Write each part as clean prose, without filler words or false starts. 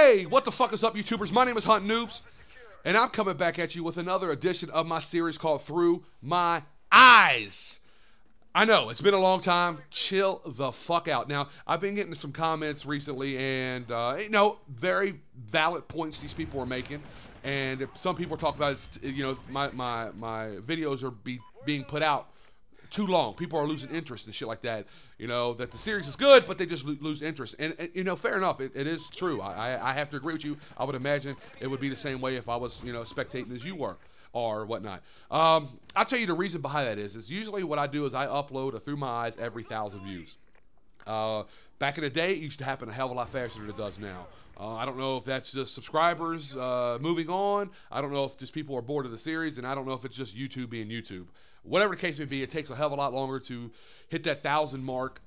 Hey, what the fuck is up, YouTubers? My name is HuntinNoobs, and I'm coming back at you with another edition of my series called Through My Eyes. I know, it's been a long time. Chill the fuck out. Now, I've been getting some comments recently, and, very valid points these people are making. And if some people talk about, my videos are being put out too long. People are losing interest and shit like that. You know, that the series is good, but they just lose interest. And fair enough. It is true. I have to agree with you. I would imagine it would be the same way if I was, spectating as you were or whatnot. I'll tell you the reason behind that is usually what I do is I upload a Through My Eyes every 1,000 views. Back in the day, it used to happen a hell of a lot faster than it does now. I don't know if that's just subscribers moving on. I don't know if just people are bored of the series, and I don't know if it's just YouTube being YouTube. Whatever the case may be, it takes a hell of a lot longer to hit that 1,000 mark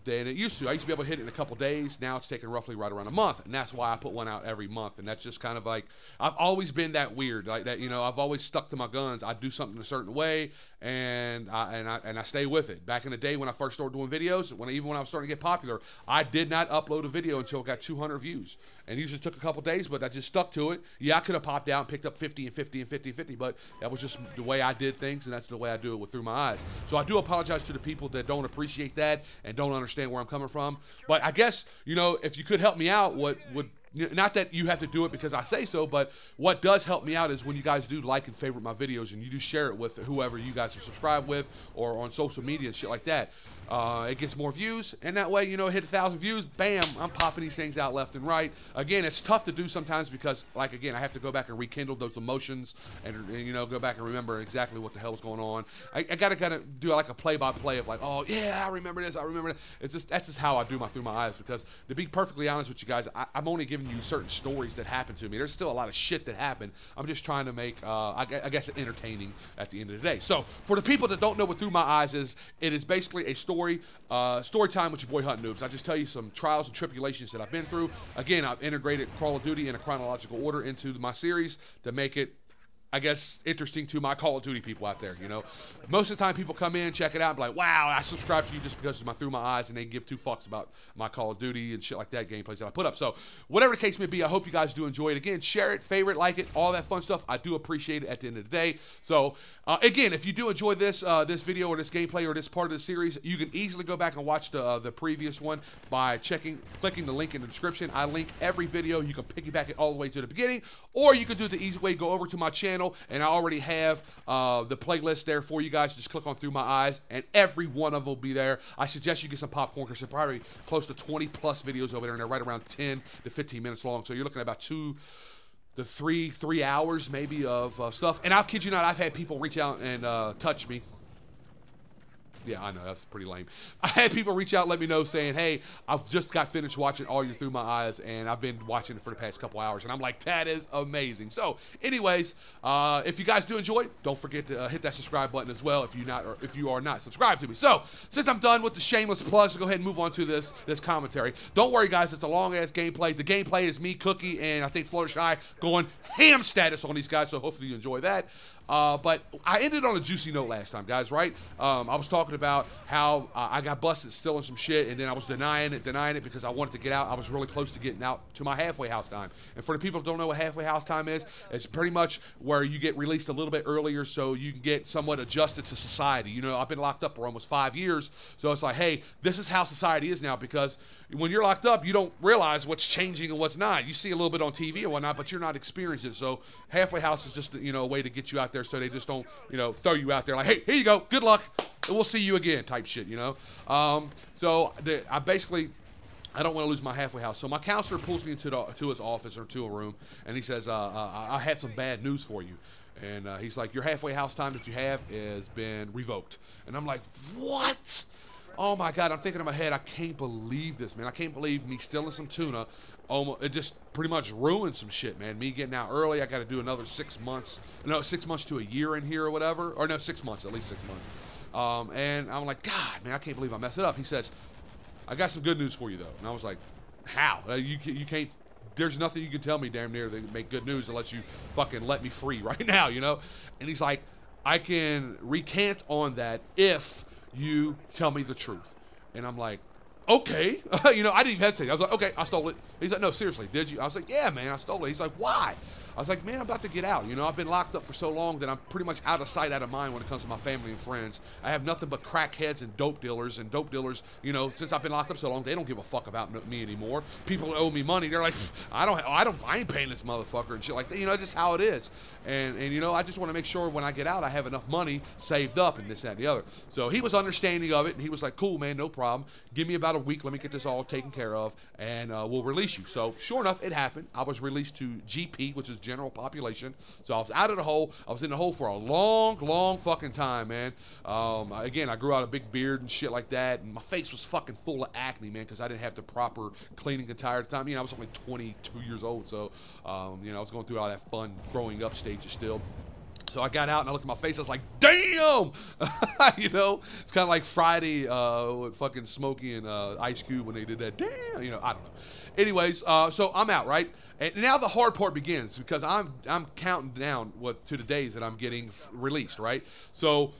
than it used to. I used to be able to hit it in a couple days. Now it's taking roughly right around a month, and that's why I put one out every month. And that's just kind of like, I've always been that weird, like that. I've always stuck to my guns. I do something a certain way, and I stay with it. Back in the day when I first started doing videos, even when I was starting to get popular, I did not upload a video until it got 200 views. And it usually took a couple days, but I just stuck to it. Yeah, I could have popped out and picked up 50 and 50 and 50 and 50, but that was just the way I did things, and that's the way I do it with Through My Eyes. So I do apologize to the people that don't appreciate that and don't understand where I'm coming from. But I guess, if you could help me out, what would... Not that you have to do it because I say so, but what does help me out is when you guys do like and favorite my videos and you do share it with whoever you guys are subscribed with or on social media and shit like that. It gets more views, and that way, hit 1,000 views, bam, I'm popping these things out left and right. Again, it's tough to do sometimes because, I have to go back and rekindle those emotions and go back and remember exactly what the hell was going on. I gotta kind of do like a play-by-play of like, oh, yeah, I remember this, I remember that. That's just how I do my Through My Eyes, because to be perfectly honest with you guys, I'm only giving you certain stories that happen to me. There's still a lot of shit that happened. I'm just trying to make, I guess, it entertaining at the end of the day. So, for the people that don't know what Through My Eyes is, it is basically a story time with your boy HuntinNoobs. I just tell you some trials and tribulations that I've been through. Again, I've integrated Call of Duty in a chronological order into my series to make it, I guess, interesting to my Call of Duty people out there, Most of the time people come in, check it out, and be like, wow, I subscribe to you just because of my Through My Eyes, and they give two fucks about my Call of Duty and shit like that, gameplays that I put up. So, whatever the case may be, I hope you guys do enjoy it. Again, share it, favorite, like it, all that fun stuff. I do appreciate it at the end of the day. So, again, if you do enjoy this video or this gameplay or this part of the series, you can easily go back and watch the previous one by clicking the link in the description. I link every video. You can piggyback it all the way to the beginning, or you can do the easy way, go over to my channel, and I already have the playlist there for you guys. Just click on Through My Eyes, and every one of them will be there. I suggest you get some popcorn, because there's probably close to 20 plus videos over there, and they're right around 10 to 15 minutes long. So you're looking at about 2 to 3 hours maybe of stuff. And I'll kid you not, I've had people reach out and touch me. Yeah, I know, that's pretty lame. I had people reach out and let me know saying, hey, I've just got finished watching all your Through My Eyes, and I've been watching it for the past couple hours. And I'm like, that is amazing. So, anyways, if you guys do enjoy, don't forget to hit that subscribe button as well if you are not subscribed to me. So, since I'm done with the shameless plugs, go ahead and move on to this commentary. Don't worry, guys, it's a long-ass gameplay. The gameplay is me, Cookie, and I think Fluttershy going ham status on these guys, so hopefully you enjoy that. But I ended on a juicy note last time, guys, right? I was talking about how I got busted stealing some shit, and then I was denying it because I wanted to get out. I was really close to getting out to my halfway house time. And for the people who don't know what halfway house time is, it's pretty much where you get released a little bit earlier so you can get somewhat adjusted to society. I've been locked up for almost 5 years, so it's like, hey, this is how society is now, because when you're locked up, you don't realize what's changing and what's not. You see a little bit on TV and whatnot, but you're not experiencing it. So halfway house is just, a way to get you out there so they just don't, throw you out there like, hey, here you go, good luck, and we'll see you again type shit, So I don't want to lose my halfway house. So my counselor pulls me into his office or to a room, and he says, I have some bad news for you. And he's like, your halfway house time that you have has been revoked. And I'm like, what? Oh my God, I'm thinking in my head, I can't believe this, man. I can't believe me stealing some tuna. It just pretty much ruined some shit, man. Me getting out early, I got to do another 6 months. No, 6 months to a year in here or whatever. Or no, 6 months, at least 6 months. And I'm like, God, man, I can't believe I messed it up. He says, I got some good news for you, though. And I was like, how? You can't, there's nothing you can tell me damn near that make good news unless you fucking let me free right now, And he's like, I can recant on that if you tell me the truth. And I'm like, okay. You know, I didn't even hesitate. I was like, okay, I stole it. He's like, no, seriously, did you? I was like, yeah, man, I stole it. He's like, why? I was like, man, I'm about to get out. You know, I've been locked up for so long that I'm pretty much out of sight, out of mind when it comes to my family and friends. I have nothing but crackheads and dope dealers. And dope dealers, you know, since I've been locked up so long, they don't give a fuck about me anymore. People that owe me money, they're like, I ain't paying this motherfucker and shit like that. You know, just how it is. And you know, I just want to make sure when I get out, I have enough money saved up and this, that, and the other. So he was understanding of it, and he was like, cool, man, no problem. Give me about a week. Let me get this all taken care of, and we'll release you. So sure enough, it happened. I was released to GP, which is general population. So I was out of the hole. I was in the hole for a long, long fucking time, man. Again, I grew out a big beard and shit like that, and my face was fucking full of acne, man, because I didn't have the proper cleaning entire time. You know, I was only 22 years old, so you know, I was going through all that fun growing up stages still. So I got out and I looked at my face. I was like, damn! You know, it's kind of like Friday with fucking Smokey and Ice Cube when they did that. Damn! You know, I don't know. Anyways, so I'm out, right? And now the hard part begins because I'm counting down to the days that I'm getting released, right? So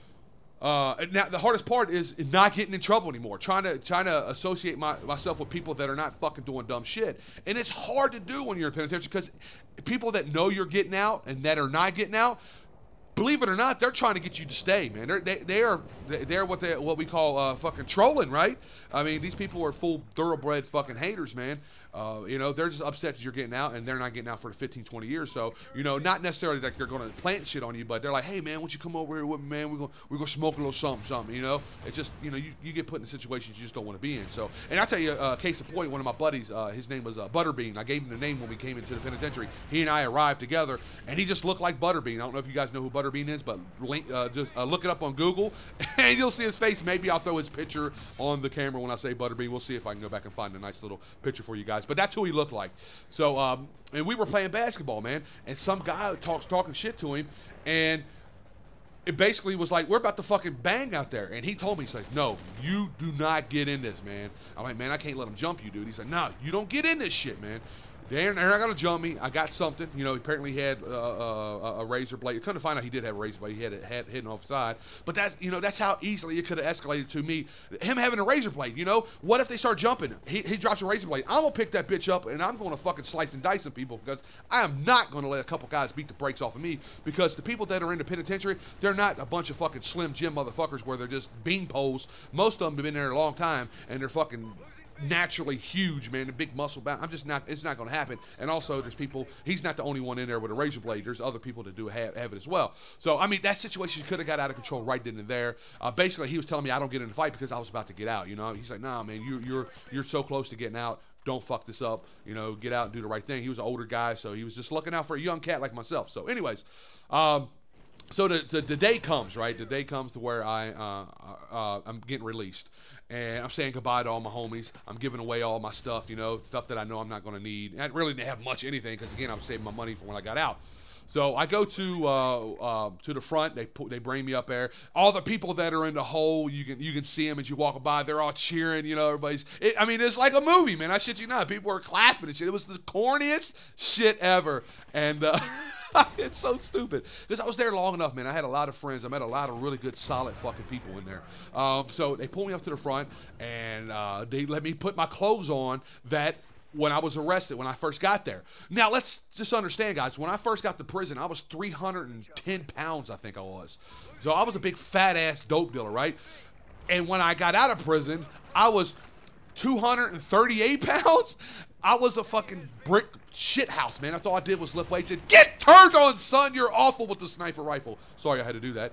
now the hardest part is not getting in trouble anymore. Trying to associate myself with people that are not fucking doing dumb shit. And it's hard to do when you're in penitentiary because people that know you're getting out and that are not getting out, believe it or not, they're trying to get you to stay, man. They're what we call fucking trolling, right? I mean, these people are full thoroughbred fucking haters, man. You know, they're just upset that you're getting out, and they're not getting out for 15, 20 years. So, you know, not necessarily like they're going to plant shit on you, but they're like, hey, man, why don't you come over here with me, man? We're gonna smoke a little something, you know? It's just, you know, you get put in situations you just don't want to be in. So, and I'll tell you, case in point, one of my buddies, his name was Butterbean. I gave him the name when we came into the penitentiary. He and I arrived together, and he just looked like Butterbean. I don't know if you guys know who Butterbean is, but just look it up on Google, and you'll see his face. Maybe I'll throw his picture on the camera when I say Butterbean. We'll see if I can go back and find a nice little picture for you guys. But that's who he looked like. So, and we were playing basketball, man, and some guy talking shit to him, and it basically was like, we're about to fucking bang out there. And he told me, he's like, no, you do not get in this, man. I'm like, man, I can't let him jump you, dude. He's like, no, you don't get in this shit, man. They're not going to jump me. I got something. You know, apparently he had a razor blade. Couldn't find out he did have a razor blade. He had it hidden off the side. But that's, you know, that's how easily it could have escalated to me. Him having a razor blade, you know? What if they start jumping? He drops a razor blade. I'm going to pick that bitch up, and I'm going to fucking slice and dice some people because I am not going to let a couple guys beat the brakes off of me because the people that are in the penitentiary, they're not a bunch of fucking Slim Jim motherfuckers where they're just bean poles. Most of them have been there a long time, and they're fucking naturally huge, man, a big muscle bound. It's not going to happen. And also, there's people, he's not the only one in there with a razor blade. There's other people that do have it as well. So, I mean, that situation could have got out of control right then and there. Basically, he was telling me I don't get in the fight because I was about to get out, you know. He's like, nah, man, you're so close to getting out. Don't fuck this up, you know, get out and do the right thing. He was an older guy, so he was just looking out for a young cat like myself. So, anyways, so the day comes, right? The day comes to where I'm getting released. And I'm saying goodbye to all my homies. I'm giving away all my stuff, you know, stuff that I know I'm not going to need. And I really didn't have much anything because, again, I was saving my money for when I got out. So I go to the front. They bring me up there. All the people that are in the hole, you can see them as you walk by. They're all cheering, you know. I mean, it's like a movie, man. I shit you not. People were clapping and shit. It was the corniest shit ever. And it's so stupid because I was there long enough, man. I had a lot of friends. I met a lot of really good, solid fucking people in there. So they pulled me up to the front and they let me put my clothes on that when I was arrested, when I first got there. Now, let's just understand, guys. When I first got to prison, I was 310 pounds, I think I was. So I was a big, fat-ass dope dealer, right? And when I got out of prison, I was 238 pounds. I was a fucking brick shit house, man. That's all I did was lift weights and get turned on, son. You're awful with the sniper rifle. Sorry, I had to do that.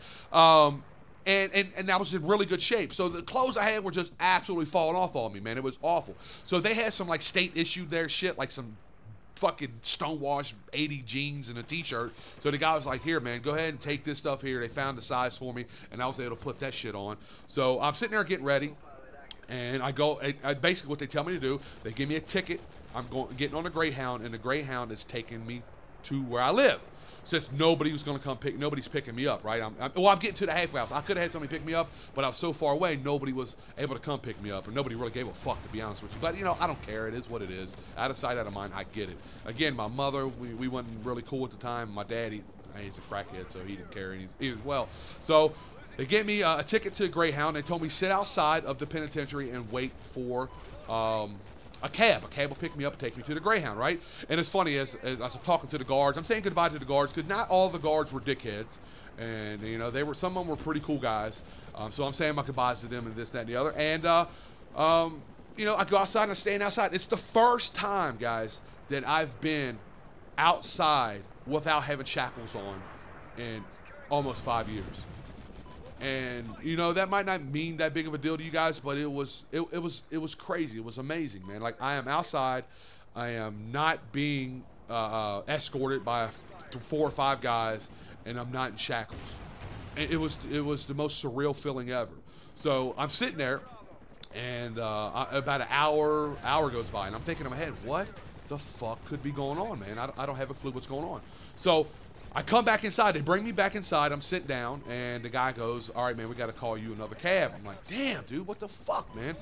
And I was in really good shape. So the clothes I had were just absolutely falling off on me, man. It was awful. So they had some like state issued there shit, like some fucking stonewashed 80 jeans and a t-shirt. So the guy was like, here, man, go ahead and take this stuff here. They found the size for me, and I was able to put that shit on. So I'm sitting there getting ready, and I go, basically what they tell me to do, they give me a ticket. I'm getting on a Greyhound, and the Greyhound is taking me to where I live. Since nobody was going to come nobody's picking me up, right? I'm getting to the halfway house. I could have had somebody pick me up, but I was so far away, nobody was able to come pick me up, and nobody really gave a fuck, to be honest with you. But, you know, I don't care. It is what it is. Out of sight, out of mind, I get it. Again, my mother, we weren't really cool at the time. My dad, he's a crackhead, so he didn't care, and he as well. So They gave me a ticket to a Greyhound. They told me sit outside of the penitentiary and wait for a cab. A cab will pick me up and take me to the Greyhound, right? And it's funny, as I'm talking to the guards, I'm saying goodbye to the guards because not all the guards were dickheads. And, you know, some of them were pretty cool guys. So I'm saying my goodbyes to them and this, that, and the other. And, you know, I go outside and I stand outside. It's the first time, guys, that I've been outside without having shackles on in almost 5 years. And you know that might not mean that big of a deal to you guys, but it was crazy. It was amazing, man. Like I am outside, I am not being escorted by 4 or 5 guys, and I'm not in shackles. And it was the most surreal feeling ever. So I'm sitting there, and about an hour goes by, and I'm thinking in my head, what the fuck could be going on, man? I don't have a clue what's going on. So I come back inside. They bring me back inside. I'm sitting down, and the guy goes, all right, man, we got to call you another cab. I'm like, damn, dude, what the fuck, man?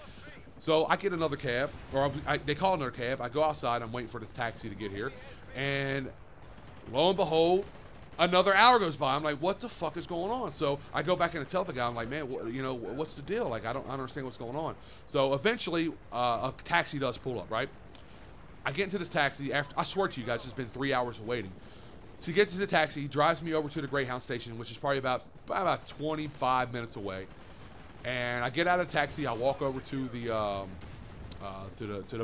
So I get another cab, or they call another cab. I go outside. I'm waiting for this taxi to get here. And lo and behold, another hour goes by. I'm like, what the fuck is going on? So I go back and tell the guy, I'm like, man, you know, what's the deal? Like, I don't understand what's going on. So eventually, a taxi does pull up, right? I get into this taxi. After I swear to you guys, it's been 3 hours of waiting. To get to the taxi, he drives me over to the Greyhound station, which is probably about 25 minutes away. And I get out of the taxi, I walk over to the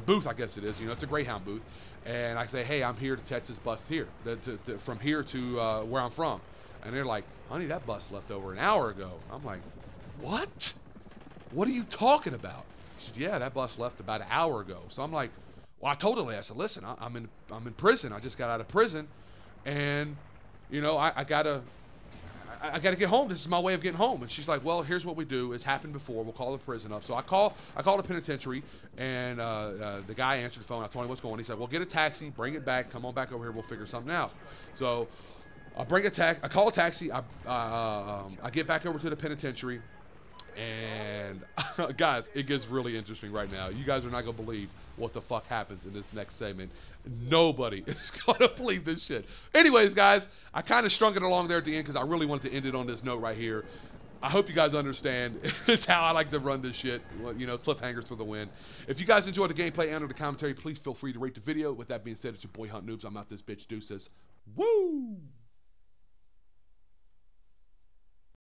booth, I guess it is. You know, it's a Greyhound booth. And I say, hey, I'm here to catch this bus here, from here to where I'm from. And they're like, honey, that bus left over an hour ago. I'm like, what? What are you talking about? She said, yeah, that bus left about an hour ago. So I'm like, well, I told her, I said, listen, I'm in prison. I just got out of prison. And, you know, I gotta get home. This is my way of getting home. And she's like, well, here's what we do. It's happened before. We'll call the prison up. So I call the penitentiary, and the guy answered the phone. I told him what's going on. He said, well, get a taxi, bring it back, come on back over here. We'll figure something out. So I call a taxi. I get back over to the penitentiary. And guys, it gets really interesting right now. You guys are not gonna believe what the fuck happens in this next segment. Nobody is gonna believe this shit. Anyways, guys, I kind of strung it along there at the end because I really wanted to end it on this note right here. I hope you guys understand. It's how I like to run this shit. You know, cliffhangers for the win. If you guys enjoyed the gameplay and or the commentary, please feel free to rate the video. With that being said, it's your boy Hunt Noobs. I'm out this bitch. Deuces. Woo!